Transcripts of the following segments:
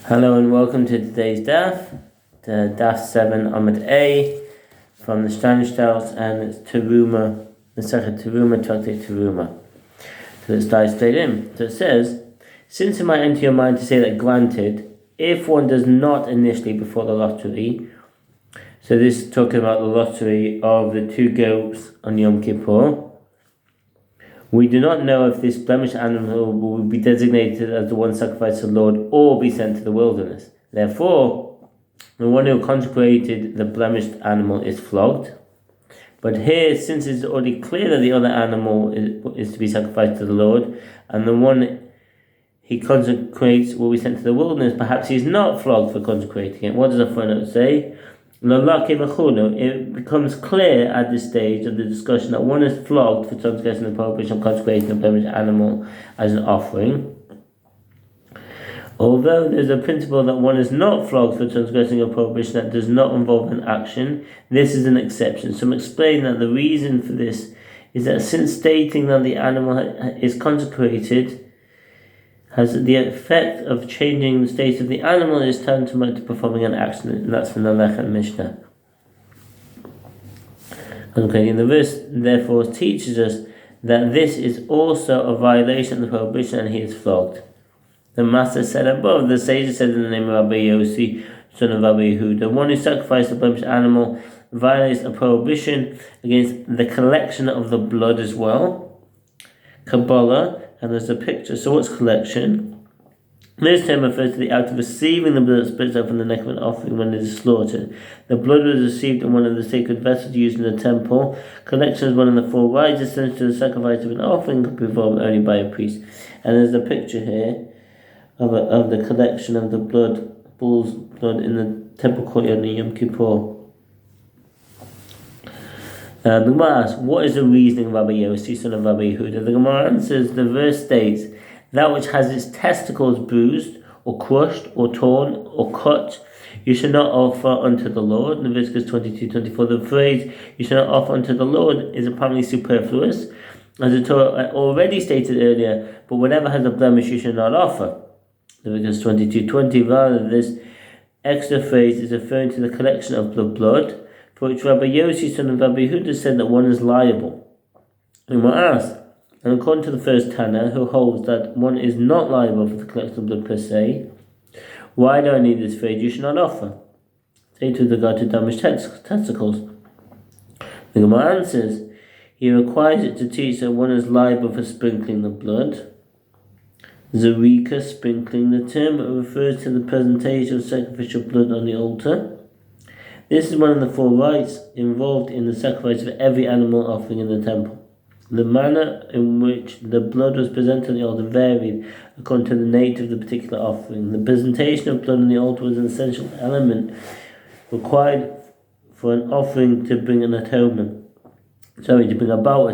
Hello and welcome to today's Daf, the Daf 7 Amud A from the Steinsaltz and it's Teruma, the Second Teruma, Tractate Teruma. So let's dive straight in. So it says, since it might enter your mind to say that granted, if one does not initially before the lottery, so this is talking about the lottery of the two goats on Yom Kippur, we do not know if this blemished animal will be designated as the one sacrificed to the Lord or be sent to the wilderness. Therefore, the one who consecrated the blemished animal is flogged. But here, since it's already clear that the other animal is to be sacrificed to the Lord, and the one he consecrates will be sent to the wilderness, perhaps he's not flogged for consecrating it. What does the footnote say? It becomes clear at this stage of the discussion that one is flogged for transgressing the prohibition of consecrating a blemished animal as an offering. Although there's a principle that one is not flogged for transgressing a prohibition that does not involve an action, this is an exception. Some explain that the reason for this is that since stating that the animal is consecrated has the effect of changing the state of the animal, is tantamount to performing an action, and that's from the Lech and Mishnah. Okay, and the verse therefore teaches us that this is also a violation of the prohibition, and he is flogged. The Master said above, the sages said in the name of Rabbi Yossi, son of Rabbi Yehuda, one who sacrificed a blemished animal violates a prohibition against the collection of the blood as well. Kabbalah. And there's a picture. So what's collection? This term refers to the act of receiving the blood that spits out from the neck of an offering when it is slaughtered. The blood was received in one of the sacred vessels used in the temple. Collection is one of the four rites essential to the sacrifice of an offering, could be performed only by a priest. And there's a picture here of the collection of the blood, bull's blood in the temple courtyard on Yom Kippur. The Gemara asks, what is the reasoning of Rabbi Yossi, son of Rabbi Yehuda? The Gemara answers, the verse states, that which has its testicles bruised, or crushed, or torn, or cut, you shall not offer unto the Lord. In Leviticus 22:24, the phrase, you shall not offer unto the Lord, is apparently superfluous, as the Torah already stated earlier, but whatever has a blemish you shall not offer. Leviticus 22:20, rather, this extra phrase is referring to the collection of the blood, for which Rabbi Yossi, son of Rabbi Yehuda, said that one is liable. And we're asked, and according to the first Tana, who holds that one is not liable for the collection of blood per se, why do I need this phrase, you should not offer? Say to regard to damaged testicles. The Gemara answers, he requires it to teach that one is liable for sprinkling the blood. Zarika, sprinkling, the term refers to the presentation of sacrificial blood on the altar. This is one of the four rites involved in the sacrifice of every animal offering in the temple. The manner in which the blood was presented on the altar varied according to the nature of the particular offering. The presentation of blood on the altar was an essential element required for an offering to bring about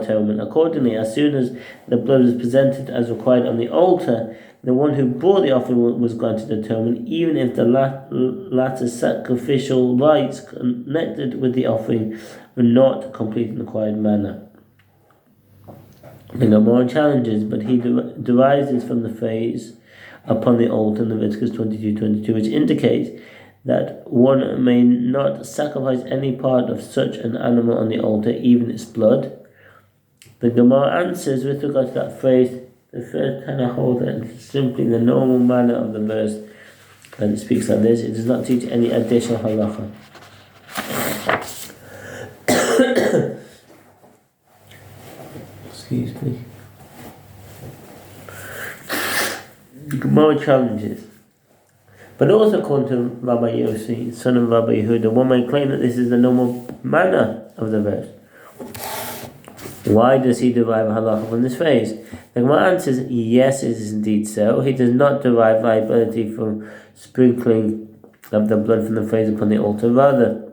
atonement. Accordingly, as soon as the blood was presented as required on the altar, the one who bore the offering was granted atonement, even if the latter sacrificial rites connected with the offering were not complete in the required manner. There are more challenges, but he derives this from the phrase upon the altar in Leviticus 22:22, which indicates that one may not sacrifice any part of such an animal on the altar, even its blood. The Gemara answers with regard to that phrase, the first Tana holds that it's simply the normal manner of the verse that it speaks like this. It does not teach any additional halacha. Excuse me. The Gemara challenges. But also according to Rabbi Yossi, son of Rabbi Yehuda, one may claim that this is the normal manner of the verse. Why does he derive halacha from this phrase? The Gemara answers, yes, it is indeed so. He does not derive liability from sprinkling of the blood from the phrase upon the altar. Rather,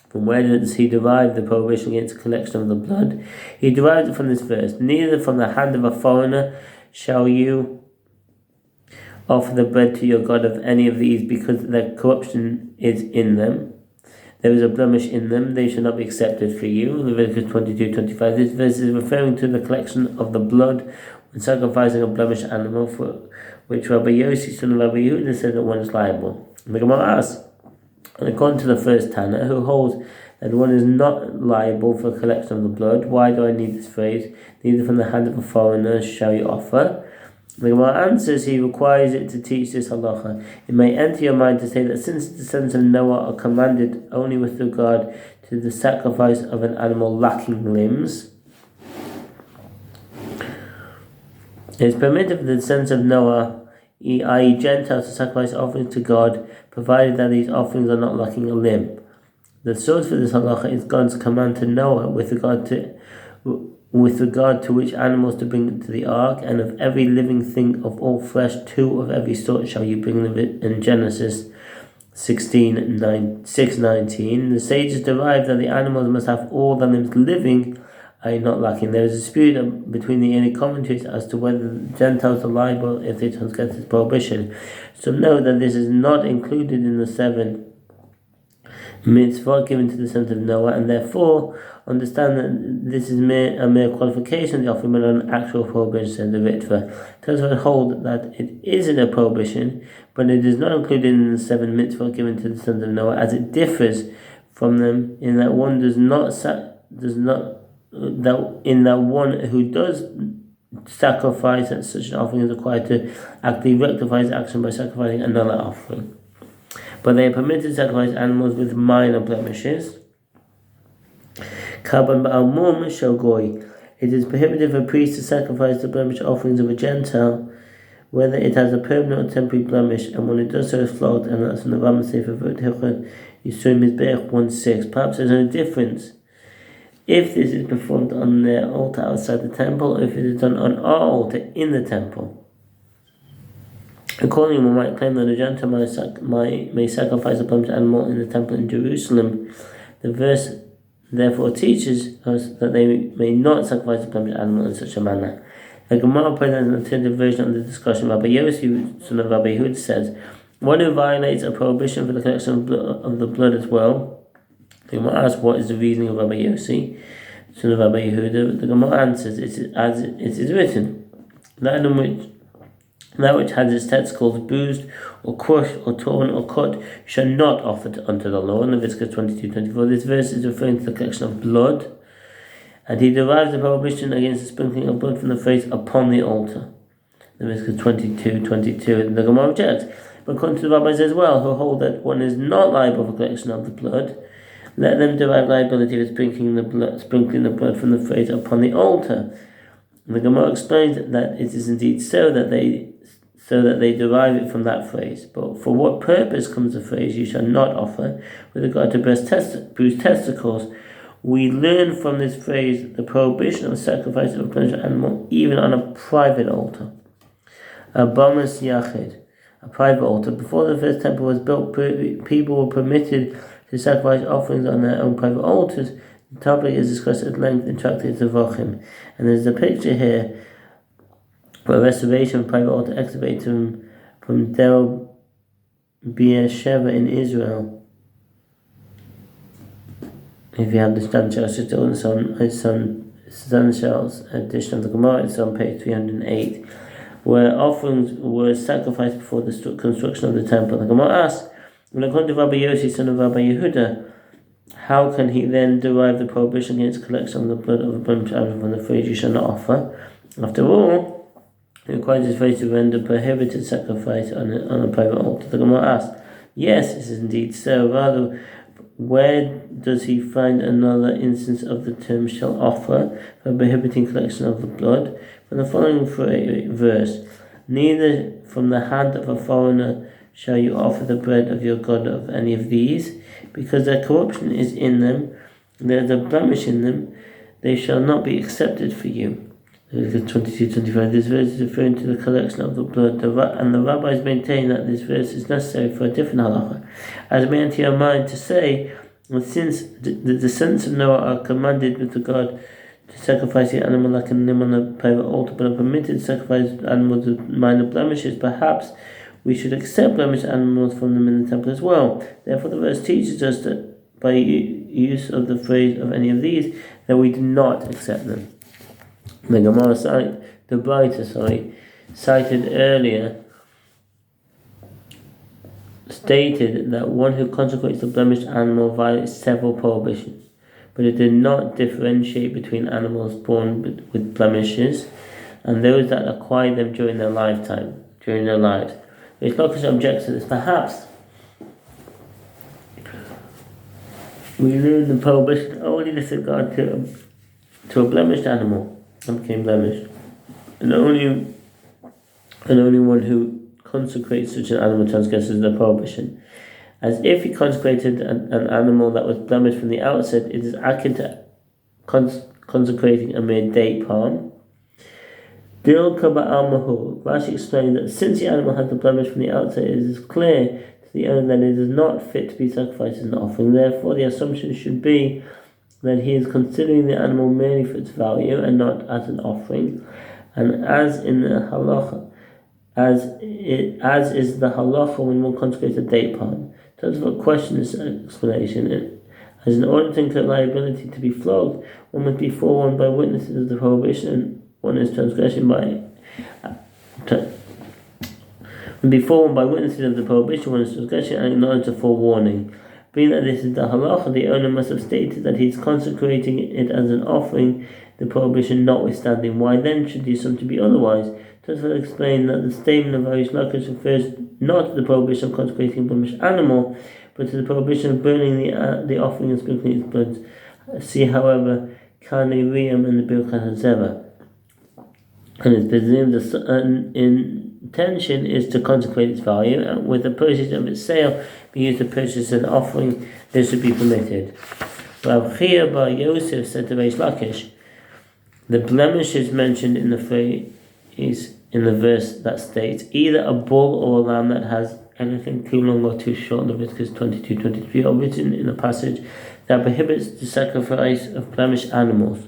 from where does he derive the prohibition against the collection of the blood? He derives it from this verse, neither from the hand of a foreigner shall you offer the bread to your God of any of these, because their corruption is in them. There is a blemish in them, they shall not be accepted for you. Leviticus 22:25. This verse is referring to the collection of the blood when sacrificing a blemished animal, for which Rabbi Yossi, son of Rabbi Yehuda, said that one is liable. And the Gemara asks, and according to the first Tana, who holds that one is not liable for collection of the blood, why do I need this phrase? Neither from the hand of a foreigner shall you offer. The Gemara answers, he requires it to teach this halacha. It may enter your mind to say that since the descendants of Noah are commanded only with regard to the sacrifice of an animal lacking limbs, it is permitted for the descendants of Noah, i.e. Gentiles, to sacrifice offerings to God, provided that these offerings are not lacking a limb. The source for this halacha is God's command to Noah with regard to which animals to bring into the ark, and of every living thing of all flesh, 2 of every sort shall you bring in Genesis 6:19. The sages derive that the animals must have all their limbs living, i.e. not lacking. There is a dispute between the early commentaries as to whether the Gentiles are liable if they transgress this prohibition. Some note that this is not included in the 7 mitzvah given to the sons of Noah, and therefore understand that this is a mere qualification of the offering, but not an actual prohibition, said the Ritva. Tosfot hold that it isn't a prohibition, but it is not included in the 7 mitzvah given to the sons of Noah, as it differs from them in that one who does sacrifice at such an offering is required to actively rectify his action by sacrificing another offering. But they are permitted to sacrifice animals with minor blemishes. Karban ba'al mum shogoy. It is prohibited for a priest to sacrifice the blemished offerings of a Gentile, whether it has a permanent or temporary blemish, and when it does so is flogged, and that's in the Rambam Sefer Hilchot Yisurim Mizbeach 1:6. Perhaps there's no difference if this is performed on their altar outside the temple, or if it is done on our altar in the temple. Accordingly, one might claim that a Gentile may sacrifice a blemished animal in the temple in Jerusalem. The verse therefore teaches us that they may not sacrifice a blemished animal in such a manner. The Gemara presents an alternative version of the discussion. Rabbi Yossi, son of Rabbi Yehuda, says, one who violates a prohibition for the collection of the blood as well. The Gemara asks, what is the reasoning of Rabbi Yossi, son of Rabbi Yehuda? The Gemara answers, it is written, that which has its testicles bruised, or crushed, or torn, or cut, shall not offer unto the Lord. Leviticus 22:24. This verse is referring to the collection of blood, and he derives the prohibition against the sprinkling of blood from the phrase upon the altar. Leviticus 22:22. The Gemara objects, but according to the rabbis as well, who hold that one is not liable for collection of the blood, let them derive liability for sprinkling the blood from the phrase upon the altar. And the Gemara explains that it is indeed so that they derive it from that phrase. But for what purpose comes the phrase, you shall not offer, with regard to bruised testicles? We learn from this phrase the prohibition of sacrifice of a blemished animal, even on a private altar. A bamas yachid, a private altar. Before the first temple was built, people were permitted to sacrifice offerings on their own private altars. The topic is discussed at length in Tractate Zevachim, and there's a picture here for a restoration of private altar excavated from Del Beersheba in Israel. If you have the Steinsaltz, it's on Steinsaltz edition of the Gemara, it's on page 308, where offerings were sacrificed before the construction of the temple. The Gemara asks, when according to Rabbi Yossi, son of Rabbi Yehuda, how can he then derive the prohibition against collection of the blood of a blemished animal from the phrase you shall not offer? After all, it requires his phrase to render prohibited sacrifice on a private altar. The Gemara asks, yes, this is indeed so. Rather, where does he find another instance of the term shall offer for prohibiting collection of the blood? From the following verse, neither from the hand of a foreigner shall you offer the bread of your God of any of these, because their corruption is in them, there is a blemish in them, they shall not be accepted for you. Leviticus 22:25. This verse is referring to the collection of the blood, and the rabbis maintain that this verse is necessary for a different halacha. As it may enter your mind to say, that since the descendants of Noah are commanded with regard to sacrifice the animal like a limb on a private altar, but are permitted to sacrifice animals with minor blemishes, perhaps we should accept blemished animals from them in the temple as well. Therefore, the verse teaches us that by use of the phrase of any of these, that we do not accept them. The Gemara the writer, cited earlier, stated that one who consecrates the blemished animal violates several prohibitions, but it did not differentiate between animals born with blemishes and those that acquire them during their lives. Reish Lakish objects to this. Perhaps we learn the prohibition only with regard to a blemished animal that became blemished, and only one who consecrates such an animal transgresses the prohibition. As if he consecrated an animal that was blemished from the outset, it is akin to consecrating a mere date palm. Rashi explains that since the animal has the blemish from the outset, it is clear to the owner that it is not fit to be sacrificed as an offering. Therefore, the assumption should be that he is considering the animal merely for its value and not as an offering. And as in the halacha, as is the halacha when one consecrates a date palm. Tosfot questions this explanation. As in order to incur liability to be flogged, one must be forewarned by witnesses of the prohibition, and one is transgression by. When be forewarned by witnesses of the prohibition, one is transgression and acknowledge the forewarning. Being that this is the halacha, the owner must have stated that he is consecrating it as an offering, the prohibition notwithstanding. Why then should the assumption be otherwise? Tosfot explained that the statement of Reish Lakish refers not to the prohibition of consecrating a blemished animal, but to the prohibition of burning the offering and sprinkling its blood. See, however, Kane Riyam and the Birkat HaZevah. And it's presumed the intention is to consecrate its value, and with the purchase of its sale being used to purchase an offering, this should be permitted. Rav Chia bar Yosef said to Reish Lakish, the blemish is mentioned in the phrase in the verse that states either a bull or a lamb that has anything too long or too short. Leviticus 22:23 are written in a passage that prohibits the sacrifice of blemished animals,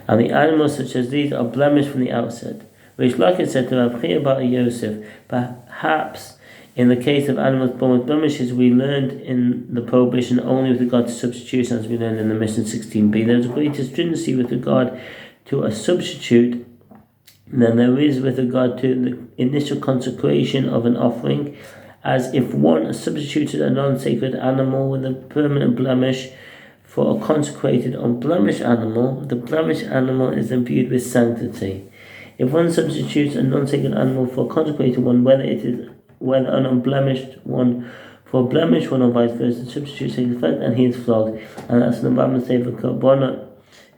and the animals such as these are blemished from the outset. Reish Lakish said to Rav Chia bar Yosef, perhaps in the case of animals born with blemishes, we learned in the prohibition only with regard to substitution, as we learned in the Mishnah 16b. There is greater stringency with regard to a substitute than there is with regard to the initial consecration of an offering, as if one substituted a non-sacred animal with a permanent blemish for a consecrated unblemished animal, the blemished animal is imbued with sanctity. If one substitutes a non-sacred animal for a consecrated one, whether an unblemished one for a blemished one or vice versa, substitute takes effect and he is flogged. And that's the Bible Sefer Korbanot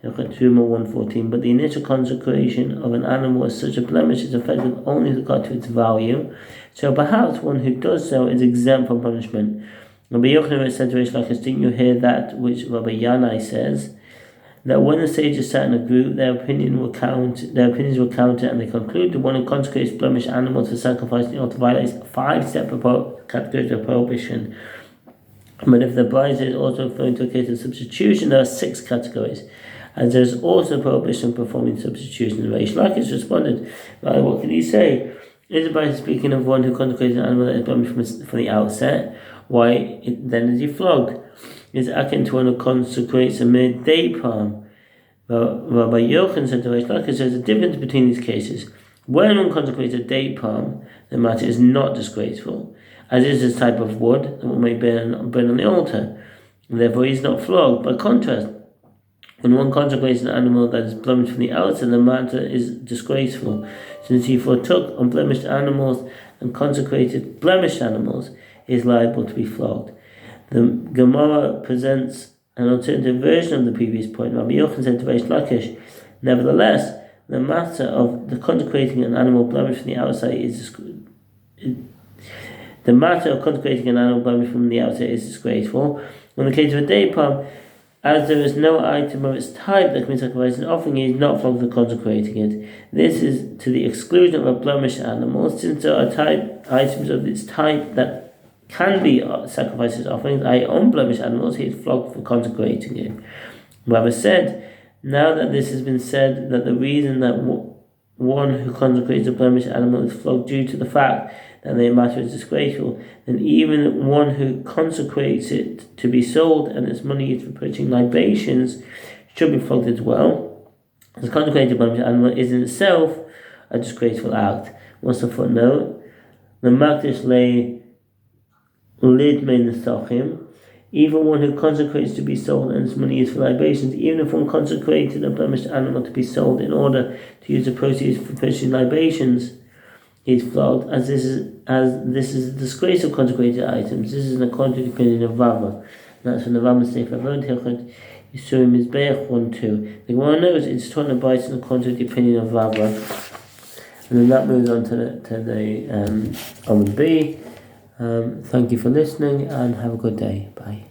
1:14. But the initial consecration of an animal as such a blemish is effective only with regard to its value. So perhaps one who does so is exempt from punishment. Rabbi Yochanan said to Reish Lakish, didn't you hear that which Rabbi Yanai says? That when the sages sat in a group, their opinions were counted, and they concluded the one who consecrates blemished animals for sacrifice in order to violate 5 separate categories of prohibition. But if the bride is also referring to a case of substitution, there are 6 categories. And there is also prohibition performing substitution. And Reish Lakish responded, right, what can he say? Is the bride speaking of one who consecrates an animal that is blemished from the outset? Why then is he flogged? Is akin to one who consecrates a mere day palm. Rabbi Yochanan said to Reish Lakish, there's a difference between these cases. When one consecrates a date palm, the matter is not disgraceful, as is this type of wood that one may burn on the altar, and therefore he is not flogged. By contrast, when one consecrates an animal that is blemished from the outset, the matter is disgraceful, since he foretook unblemished animals and consecrated blemished animals, he is liable to be flogged. The Gemara presents an alternative version of the previous point. Rabbi Yochanan said to Reish Lakish, nevertheless, the matter of the consecrating an animal blemished from the outside is disgraceful. In the case of a day palm, as there is no item of its type that can be sacrificed in offering, he is not flogged for consecrating it. This is to the exclusion of a blemished animal, since there are items of its type that can be sacrificed as offerings, i.e. unblemished animals, he is flogged for consecrating it. Rabbi said, now that this has been said, that the reason that one who consecrates a blemished animal is flogged due to the fact that the matter is disgraceful, then even one who consecrates it to be sold and its money used for purchasing libations should be flogged as well. It's consecrated by the animal is in itself a disgraceful act. What's the footnote? The Makdish lay lid min sochim. Even one who consecrates to be sold and his money is for libations, even if one consecrated a blemished animal to be sold in order to use the proceeds for purchasing libations, he is flogged, as this is a disgrace of consecrated items. This is in according to the opinion of Rava. And that's from the Rambam Sefer Avot Hilchot Yisurim Mizbeach 1-2. The Gemara knows it's taught in the Bais in according to the opinion of Rava. And then that moves on to the Amud B. Thank you for listening and have a good day. Bye.